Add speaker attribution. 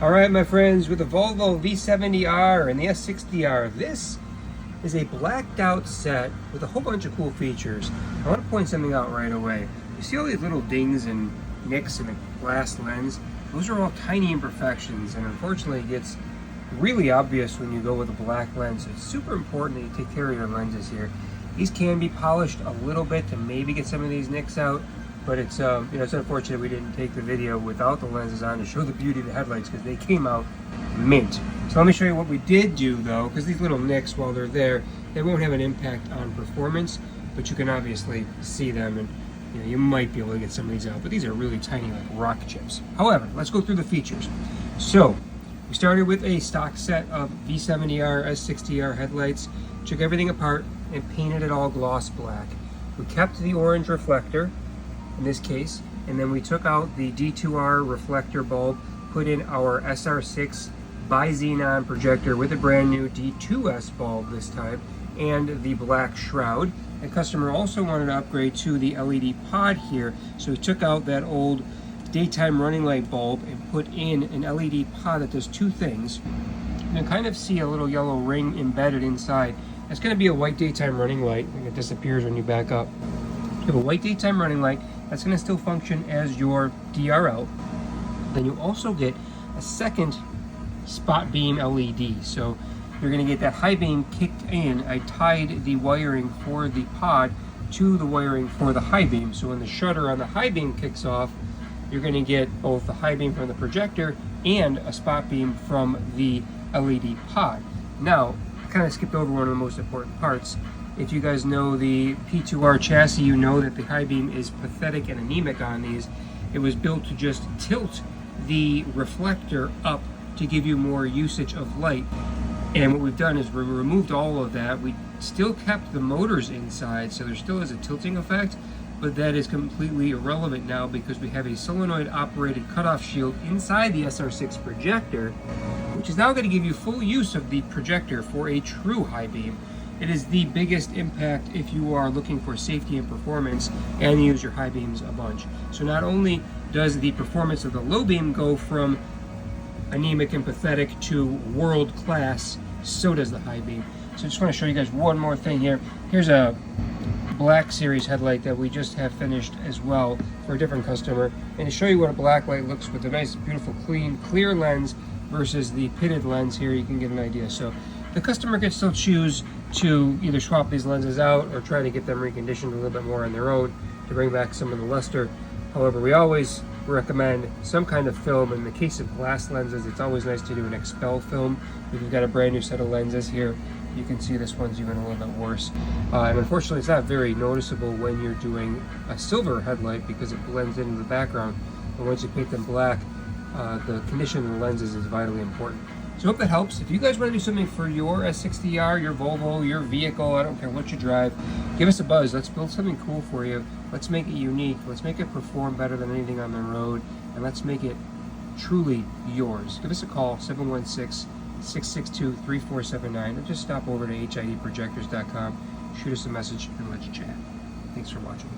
Speaker 1: Alright my friends, with the Volvo V70R and the S60R, this is a blacked out set with a whole bunch of cool features. I want to point something out right away. You see all these little dings and nicks in the glass lens? Those are all tiny imperfections, and unfortunately it gets really obvious when you go with a black lens. It's super important that you take care of your lenses here. These can be polished a little bit to maybe get some of these nicks out, but it's it's unfortunate we didn't take the video without the lenses on to show the beauty of the headlights, because they came out mint. So let me show you what we did do though, because these little nicks, while they're there, they won't have an impact on performance, but you can obviously see them, and you might be able to get some of these out, but these are really tiny, like rock chips. However, let's go through the features. So we started with a stock set of V70R S60R headlights, took everything apart and painted it all gloss black. We kept the orange reflector in this case, and then we took out the D2R reflector bulb, put in our SR6 Bi-Xenon projector with a brand new D2S bulb this time, and the black shroud. The customer also wanted to upgrade to the LED pod here, so we took out that old daytime running light bulb and put in an LED pod that does two things. You can kind of see a little yellow ring embedded inside. That's going to be a white daytime running light, and it disappears when you back up. You have a white daytime running light that's going to still function as your DRL. Then you also get a second spot beam LED, so you're going to get that high beam kicked in. I tied the wiring for the pod to the wiring for the high beam, so when the shutter on the high beam kicks off, you're going to get both the high beam from the projector and a spot beam from the LED pod. Now, I kind of skipped over one of the most important parts. If you guys know the P2R chassis, you know that the high beam is pathetic and anemic on these. It was built to just tilt the reflector up to give you more usage of light. And what we've done is we removed all of that. We still kept the motors inside, so there still is a tilting effect, but that is completely irrelevant now because we have a solenoid operated cutoff shield inside the SR6 projector, which is now going to give you full use of the projector for a true high beam. It is the biggest impact if you are looking for safety and performance and use your high beams a bunch. So not only does the performance of the low beam go from anemic and pathetic to world class, so does the high beam. So I just want to show you guys one more thing here. Here's a black series headlight that we just have finished as well for a different customer, and to show you what a black light looks with a nice beautiful clean clear lens versus the pitted lens here, you can get an idea. So the customer can still choose to either swap these lenses out or try to get them reconditioned a little bit more on their own to bring back some of the luster. However, we always recommend some kind of film. In the case of glass lenses, it's always nice to do an expel film. If you've got a brand new set of lenses here, you can see this one's even a little bit worse. And unfortunately, it's not very noticeable when you're doing a silver headlight because it blends into the background. But once you paint them black, the condition of the lenses is vitally important. So I hope that helps. If you guys want to do something for your S60R, your Volvo, your vehicle, I don't care what you drive, give us a buzz. Let's build something cool for you. Let's make it unique. Let's make it perform better than anything on the road. And let's make it truly yours. Give us a call, 716-662-3479, or just stop over to HIDprojectors.com, shoot us a message, and let's chat. Thanks for watching.